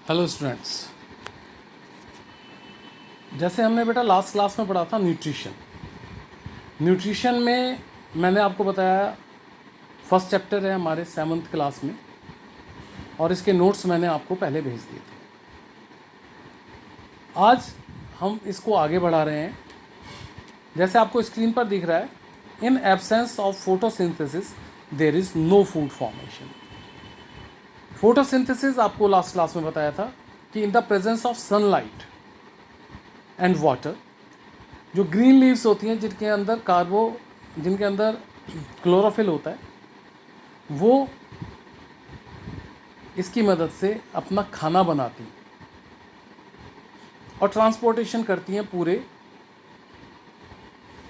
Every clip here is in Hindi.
हेलो स्टूडेंट्स, जैसे हमने बेटा लास्ट क्लास में पढ़ा था न्यूट्रिशन में मैंने आपको बताया फर्स्ट चैप्टर है हमारे 7th क्लास में, और इसके नोट्स मैंने आपको पहले भेज दिए थे। आज हम इसको आगे बढ़ा रहे हैं। जैसे आपको स्क्रीन पर दिख रहा है, in absence of photosynthesis there is no food formation. Photosynthesis आपको लास्ट क्लास में बताया था कि in the presence of sunlight and water, जो ग्रीन लीव्स होती हैं जिनके अंदर क्लोरोफिल होता है, वो इसकी मदद से अपना खाना बनाती हैं और ट्रांसपोर्टेशन करती हैं पूरे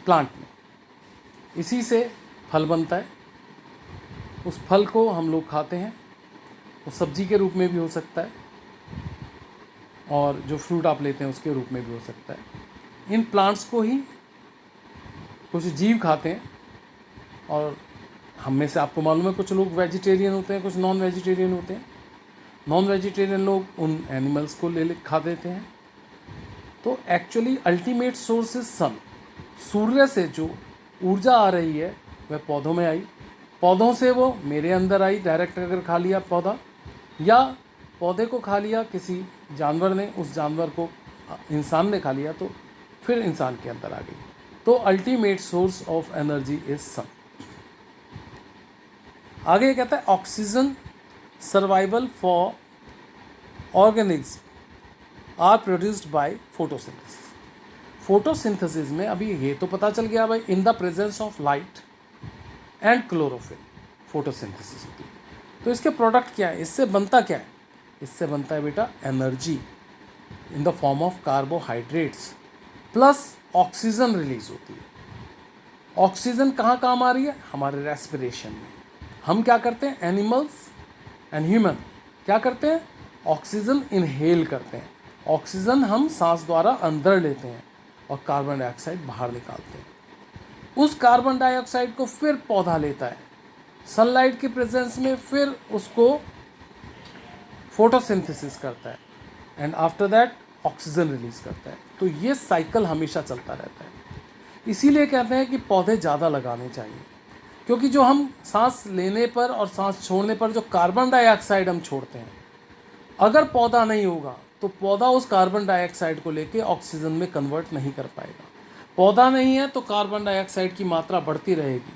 प्लांट में। इसी से फल बनता है। उस फल को हम लोग खाते हैं। वो सब्जी के रूप में भी हो सकता है और जो फ्रूट आप लेते हैं उसके रूप में भी हो सकता है। इन प्लांट्स को ही कुछ जीव खाते हैं, और हम में से आपको मालूम है कुछ लोग वेजिटेरियन होते हैं, कुछ नॉन वेजिटेरियन होते हैं। नॉन वेजिटेरियन लोग उन एनिमल्स को ले खा देते हैं। तो एक्चुअली अल्टीमेट सोर्स इज सन। सूर्य से जो ऊर्जा आ रही है वह पौधों में आई, पौधों से वो मेरे अंदर आई डायरेक्ट। अगर खा लिया पौधा, या पौधे को खा लिया किसी जानवर ने, उस जानवर को इंसान ने खा लिया, तो फिर इंसान के अंदर आ गई। तो ultimate source of energy is sun. आगे ये कहता है oxygen survival for organism are produced by photosynthesis. Photosynthesis में अभी ये तो पता चल गया भाई, in the presence of light and chlorophyll photosynthesis होती है। तो इसके प्रोडक्ट क्या है, इससे बनता क्या है? इससे बनता है बेटा energy in the form of carbohydrates plus oxygen release होती है। ऑक्सीजन कहाँ काम आ रही है? हमारे रेस्पिरेशन में। हम क्या करते हैं, एनिमल्स एंड ह्यूमन क्या करते हैं, ऑक्सीजन इनहेल करते हैं। ऑक्सीजन हम सांस द्वारा अंदर लेते हैं और कार्बन डाइऑक्साइड बाहर निकालते हैं। उस कार्बन डाइऑक्साइड को फिर पौधा लेता है सनलाइट की प्रेजेंस में, फिर उसको फोटोसिंथेसिस करता है and after that oxygen release करता है। तो ये साइकिल हमेशा चलता रहता है। इसीलिए कहते हैं कि पौधे ज़्यादा लगाने चाहिए, क्योंकि जो हम सांस लेने पर और सांस छोड़ने पर जो कार्बन डाइऑक्साइड हम छोड़ते हैं, अगर पौधा नहीं होगा तो पौधा उस कार्बन डाइऑक्साइड को लेके ऑक्सीजन में कन्वर्ट नहीं कर पाएगा। पौधा नहीं है तो कार्बन डाइऑक्साइड की मात्रा बढ़ती रहेगी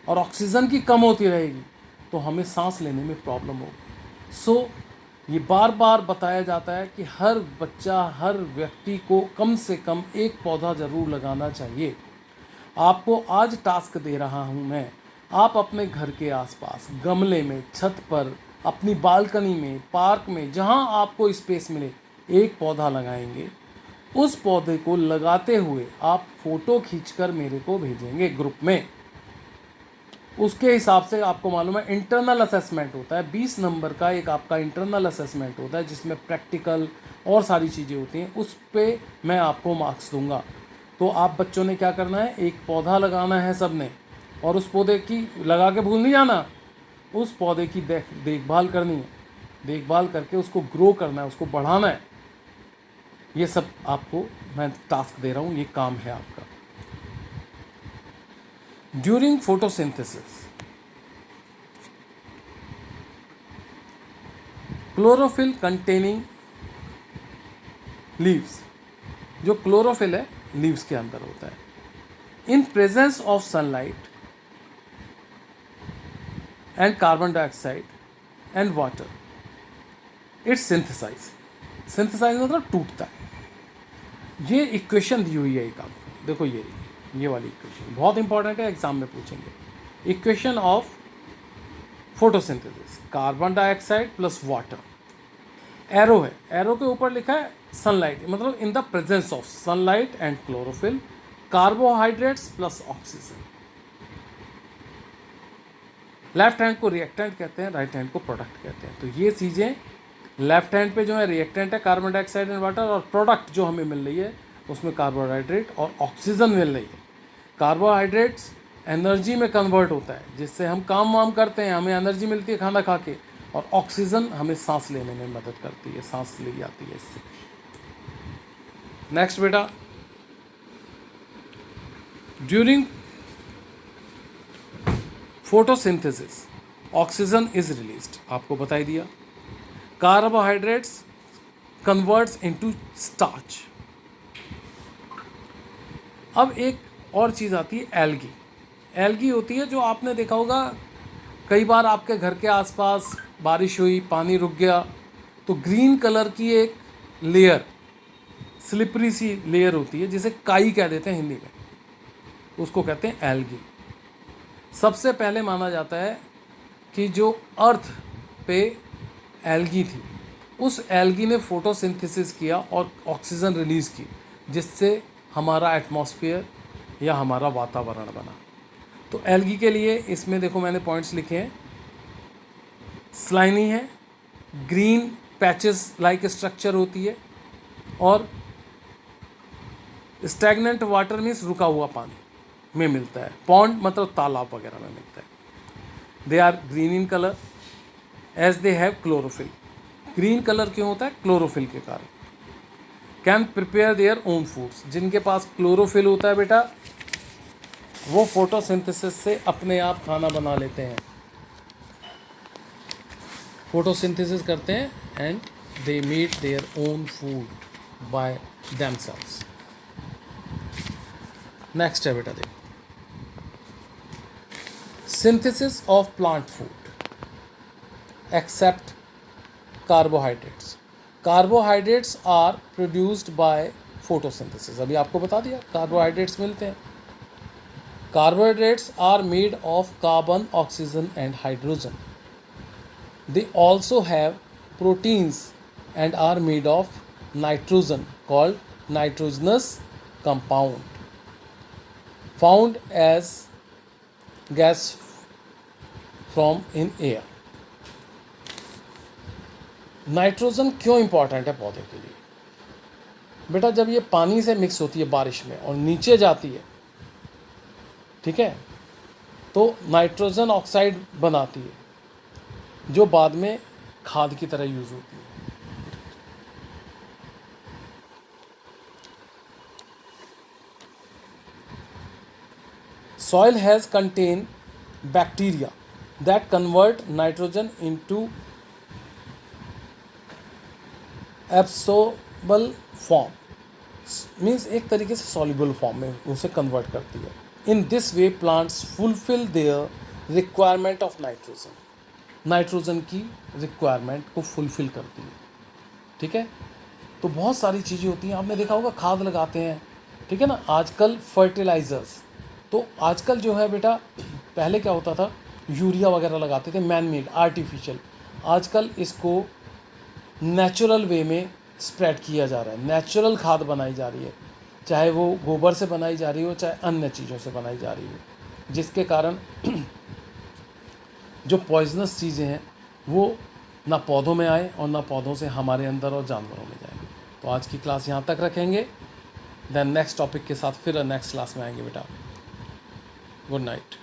और ऑक्सीजन की कम होती रहेगी, तो हमें सांस लेने में प्रॉब्लम होगी। सो ये बार बार बताया जाता है कि हर बच्चा, हर व्यक्ति को कम से कम एक पौधा ज़रूर लगाना चाहिए। आपको आज टास्क दे रहा हूँ मैं, आप अपने घर के आसपास गमले में, छत पर, अपनी बालकनी में, पार्क में, जहाँ आपको स्पेस मिले, एक पौधा लगाएंगे। उस पौधे को लगाते हुए आप फ़ोटो खींचकर मेरे को भेजेंगे ग्रुप में। उसके हिसाब से आपको मालूम है इंटरनल असेसमेंट होता है, 20 नंबर का एक आपका इंटरनल असेसमेंट होता है, जिसमें प्रैक्टिकल और सारी चीज़ें होती हैं। उस पे मैं आपको मार्क्स दूंगा। तो आप बच्चों ने क्या करना है, एक पौधा लगाना है सब ने, और उस पौधे की लगा के भूल नहीं जाना, उस पौधे की देखभाल करनी है। देखभाल करके उसको ग्रो करना है, उसको बढ़ाना है। ये सब आपको मैं टास्क दे रहा हूँ, ये काम है आपका। During photosynthesis chlorophyll containing leaves, जो क्लोरोफिल है लीव्स के अंदर होता है, in presence of sunlight and carbon dioxide and water its synthesise मतलब टूटता है। ये इक्वेशन दी हुई है एक आपको, देखो ये वाली इक्वेशन बहुत इंपॉर्टेंट है, एग्जाम में पूछेंगे। Equation of photosynthesis, carbon dioxide plus water, arrow है, एरो के ऊपर लिखा है सनलाइट, मतलब इन the presence of sunlight and chlorophyll, carbohydrates plus oxygen. Left hand को रिएक्टेंट कहते हैं, राइट हैंड को प्रोडक्ट कहते हैं। तो ये चीज़ें लेफ्ट हैंड पे जो है रिएक्टेंट है कार्बन डाइऑक्साइड एंड वाटर, और प्रोडक्ट जो हमें मिल रही है उसमें कार्बोहाइड्रेट और ऑक्सीजन मिल रही है। कार्बोहाइड्रेट्स एनर्जी में कन्वर्ट होता है, जिससे हम काम वाम करते हैं, हमें एनर्जी मिलती है खाना खा के, और ऑक्सीजन हमें सांस लेने में मदद करती है, सांस ली जाती है इससे। नेक्स्ट बेटा, during photosynthesis oxygen is released, आपको बता ही दिया। Carbohydrates converts into starch. अब एक और चीज़ आती है एल्गी। एल्गी होती है जो आपने देखा होगा, कई बार आपके घर के आसपास बारिश हुई, पानी रुक गया, तो ग्रीन कलर की एक लेयर, स्लिपरी सी लेयर होती है जिसे काई कह देते हैं हिंदी में, उसको कहते हैं एल्गी। सबसे पहले माना जाता है कि जो अर्थ पे एल्गी थी, उस एल्गी ने फोटोसिंथेसिस किया और ऑक्सीजन रिलीज़ की, जिससे हमारा एटमॉस्फेयर या हमारा वातावरण बना। तो एल्गी के लिए इसमें देखो मैंने पॉइंट्स लिखे हैं। स्लाइनी है, ग्रीन पैचेस लाइक स्ट्रक्चर होती है, और स्टैग्नेंट वाटर मीन्स रुका हुआ पानी में मिलता है। पॉन्ड मतलब तालाब वगैरह में मिलता है। They are green in colour as they have chlorophyll. Green colour क्यों होता है? क्लोरोफिल के कारण। Can prepare their own foods, जिनके पास क्लोरोफिल होता है बेटा, वो फोटोसिंथेसिस से अपने आप खाना बना लेते हैं, फोटोसिंथेसिस करते हैं and they made their own food by themselves. Next है बेटा देखो, synthesis of plant food except carbohydrates. Carbohydrates are produced by photosynthesis. अभी आपको बता दिया कार्बोहाइड्रेट्स मिलते हैं। Carbohydrates are made of carbon, oxygen and hydrogen. They also have proteins and are made of nitrogen called nitrogenous compound found as gas from in air. Nitrogen क्यों इंपॉर्टेंट है पौधे के लिए? बेटा जब ये पानी से मिक्स होती है बारिश में और नीचे जाती है, ठीक है, तो नाइट्रोजन ऑक्साइड बनाती है जो बाद में खाद की तरह यूज होती है। Soil has contained bacteria that convert nitrogen into absorbable form, means एक तरीके से soluble form में उसे convert करती है। In this way plants fulfill their requirement of nitrogen, nitrogen की रिक्वायरमेंट को फुलफिल करती है, ठीक है। तो बहुत सारी चीज़ें होती हैं, आपने देखा होगा खाद लगाते हैं, ठीक है ना, आजकल फर्टिलाइज़र्स। तो आजकल जो है बेटा, पहले क्या होता था, यूरिया वगैरह लगाते थे, मैन मेड, आर्टिफिशियल। आजकल इसको नेचुरल वे में स्प्रेड किया जा रहा है, नेचुरल खाद बनाई जा रही है, चाहे वो गोबर से बनाई जा रही हो, चाहे अन्य चीज़ों से बनाई जा रही हो, जिसके कारण जो पॉइजनस चीज़ें हैं वो ना पौधों में आए और ना पौधों से हमारे अंदर और जानवरों में जाए। तो आज की क्लास यहाँ तक रखेंगे, देन नेक्स्ट टॉपिक के साथ फिर नेक्स्ट क्लास में आएंगे बेटा। Good night.